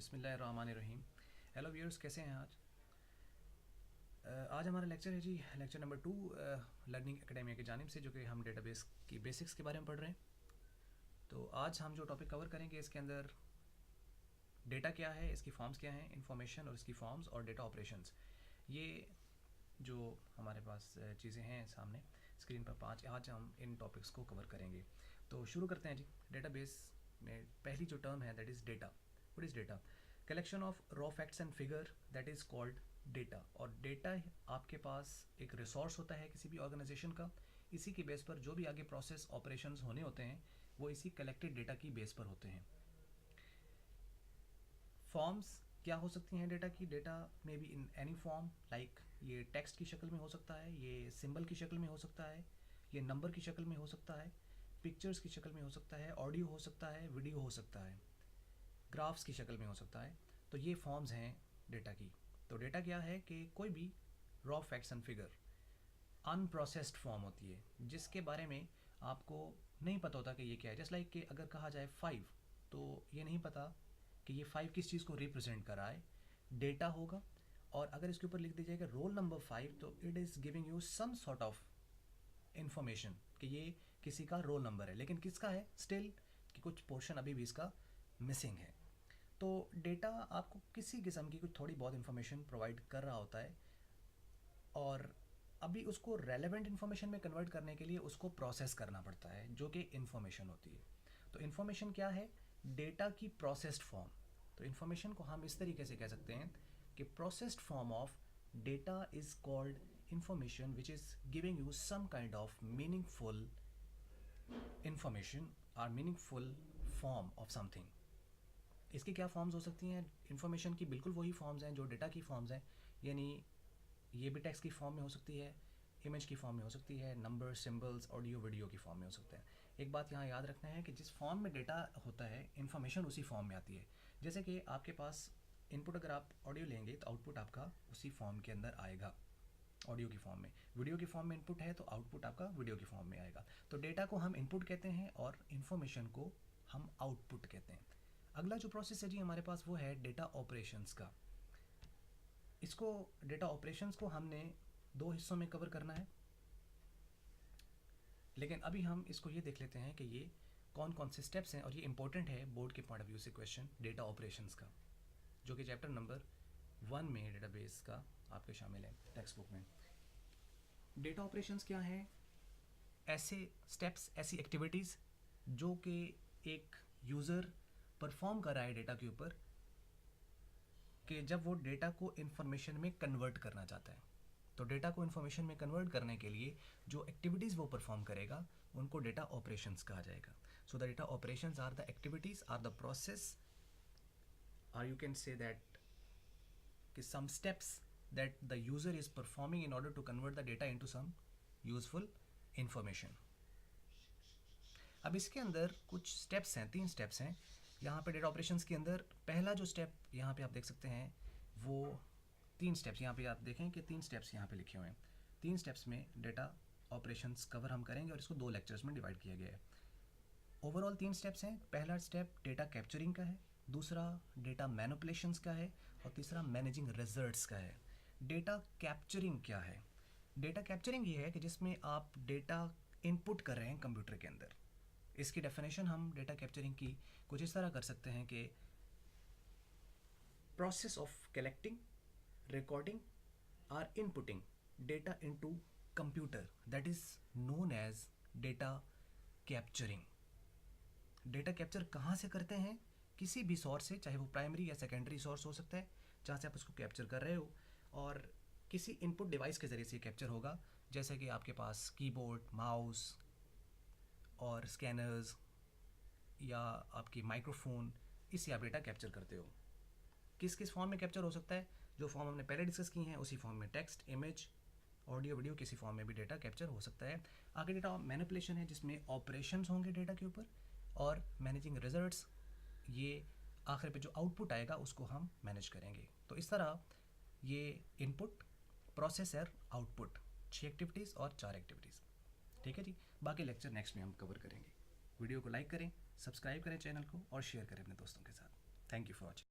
बिस्मिल्लाहिर्रहमानिर्रहीम। Hello viewers, कैसे हैं आज हमारा लेक्चर है जी, लेक्चर नंबर 2 लर्निंग एकेडमिया की जानिब से, जो कि हम डेटाबेस की बेसिक्स के बारे में पढ़ रहे हैं। तो आज हम जो टॉपिक कवर करेंगे, इसके अंदर डेटा क्या है, इसकी फॉर्म्स क्या हैं, इंफॉर्मेशन और इसकी फॉर्म्स और डेटा ऑपरेशंस। ये जो हमारे पास चीज़ें हैं सामने स्क्रीन पर 5, आज हम इन टॉपिक्स को कवर करेंगे। तो शुरू करते हैं जी। डेटाबेस में पहली जो टर्म है that is data. What is data? Collection of raw facts and figure that is called data. और डेटा आपके पास एक रिसोर्स होता है किसी भी ऑर्गेनाइजेशन का। इसी की बेस पर जो भी आगे प्रोसेस ऑपरेशंस होने होते हैं वो इसी कलेक्टेड डेटा की बेस पर होते हैं। फॉर्म्स क्या हो सकती हैं डेटा की? डेटा में भी इन एनी फॉर्म, लाइक ये टेक्स्ट की शक्ल में हो सकता है, ये सिंबल की शक्ल में हो सकता है, ये नंबर की शक्ल में हो सकता है, पिक्चर्स की शक्ल में हो सकता है, ऑडियो हो सकता है, वीडियो हो सकता है, ग्राफ्स की शक्ल में हो सकता है। तो ये फॉर्म्स हैं डेटा की। तो डेटा क्या है कि कोई भी raw facts and figure unprocessed form होती है जिसके बारे में आपको नहीं पता होता कि ये क्या है। जस्ट लाइक कि अगर कहा जाए 5, तो ये नहीं पता कि ये 5 किस चीज़ को रिप्रेजेंट कर रहा है, डेटा होगा। और अगर इसके ऊपर लिख दीजिएगा रोल नंबर 5, तो it is giving you some sort of information कि ये किसी का रोल नंबर है, लेकिन किसका है स्टिल कि कुछ पोर्शन अभी भी इसका मिसिंग है। तो डेटा आपको किसी किस्म की कुछ थोड़ी बहुत इन्फॉर्मेशन प्रोवाइड कर रहा होता है, और अभी उसको रेलेवेंट इन्फॉर्मेशन में कन्वर्ट करने के लिए उसको प्रोसेस करना पड़ता है, जो कि इन्फॉर्मेशन होती है। तो इन्फॉर्मेशन क्या है? डेटा की प्रोसेस्ड फॉर्म। तो इन्फॉर्मेशन को हम इस तरीके से कह सकते हैं कि processed form of data is called information which is giving you some kind of meaningful information or meaningful form of something। इसकी क्या फॉर्म्स हो सकती हैं? इंफॉर्मेशन की बिल्कुल वही फॉर्म्स हैं जो डेटा की फॉर्म्स हैं, यानी ये भी टेक्स्ट की फॉर्म में हो सकती है, इमेज की फॉर्म में हो सकती है, नंबर, सिंबल्स, ऑडियो, वीडियो की फॉर्म में हो सकते हैं। एक बात यहाँ याद रखना है कि जिस फॉर्म में डेटा होता है, इन्फॉर्मेशन उसी फॉर्म में आती है। जैसे कि आपके पास इनपुट, अगर आप ऑडियो लेंगे तो आउटपुट आपका उसी फॉर्म के अंदर आएगा, ऑडियो की फॉर्म में। वीडियो की फॉर्म में इनपुट है तो आउटपुट आपका वीडियो की फॉर्म में आएगा। तो डेटा को हम इनपुट कहते हैं और इन्फॉर्मेशन को हम आउटपुट कहते हैं। अगला जो प्रोसेस है जी हमारे पास वो है डेटा ऑपरेशंस का। इसको डेटा ऑपरेशंस को हमने 2 हिस्सों में कवर करना है, लेकिन अभी हम इसको ये देख लेते हैं कि ये कौन कौन से स्टेप्स हैं। और ये इंपॉर्टेंट है बोर्ड के पॉइंट ऑफ व्यू से क्वेश्चन डेटा ऑपरेशंस का, जो कि चैप्टर नंबर 1 में डेटाबेस का आपके शामिल है टेक्स्ट बुक में। डेटा ऑपरेशंस क्या है? ऐसे स्टेप्स, ऐसी एक्टिविटीज़ जो कि एक यूज़र परफॉर्म कर रहा है डेटा के ऊपर, कि जब वो डेटा को इन्फॉर्मेशन में कन्वर्ट करना चाहता है। तो डेटा को इन्फॉर्मेशन में कन्वर्ट करने के लिए जो एक्टिविटीज़ वो परफॉर्म करेगा उनको डेटा ऑपरेशंस कहा जाएगा। So the data operations are the activities, are the process, और यू कैन से दैट कि some steps that the user is performing in order to convert the data into some useful information। अब इसके अंदर कुछ steps हैं, 3 steps हैं यहाँ पे डेटा ऑपरेशंस के अंदर। पहला जो स्टेप यहाँ पे आप देख सकते हैं वो 3 स्टेप्स, यहाँ पे आप देखें कि 3 स्टेप्स यहाँ पे लिखे हुए हैं। 3 स्टेप्स में डेटा ऑपरेशंस कवर हम करेंगे और इसको 2 लेक्चर्स में डिवाइड किया गया है। ओवरऑल 3 स्टेप्स हैं। पहला स्टेप डेटा कैप्चरिंग का है, दूसरा डेटा मैनिपुलेशंस का है, और तीसरा मैनेजिंग रिजल्ट्स का है। डेटा कैप्चरिंग क्या है? डेटा कैप्चरिंग ये है कि जिसमें आप डेटा इनपुट कर रहे हैं कंप्यूटर के अंदर। इसकी डेफिनेशन हम डेटा कैप्चरिंग की कुछ इस तरह कर सकते हैं कि प्रोसेस ऑफ कलेक्टिंग, रिकॉर्डिंग और inputting data into computer, that is known as data capturing. Data capture कहाँ से करते हैं? किसी भी सोर्स से, चाहे वो प्राइमरी या सेकेंडरी सोर्स हो सकता है जहाँ से आप उसको कैप्चर कर रहे हो, और किसी इनपुट डिवाइस के ज़रिए से कैप्चर होगा, जैसे कि आपके पास कीबोर्ड, माउस और स्कैनर्स या आपकी माइक्रोफोन, इससे आप डेटा कैप्चर करते हो। किस किस फॉर्म में कैप्चर हो सकता है? जो फॉर्म हमने पहले डिस्कस की हैं उसी फॉर्म में, टेक्स्ट, इमेज, ऑडियो, वीडियो, किसी फॉर्म में भी डेटा कैप्चर हो सकता है। आगे डेटा मैनिपुलेशन है जिसमें ऑपरेशंस होंगे डेटा के ऊपर, और मैनेजिंग रिजल्ट्स, ये आखिर पे जो आउटपुट आएगा उसको हम मैनेज करेंगे। तो इस तरह ये इनपुट, प्रोसेसर, आउटपुट, 6 एक्टिविटीज़ और 4 एक्टिविटीज़। ठीक है जी, बाकी लेक्चर नेक्स्ट में हम कवर करेंगे। वीडियो को लाइक करें, सब्सक्राइब करें चैनल को, और शेयर करें अपने दोस्तों के साथ। Thank you for watching.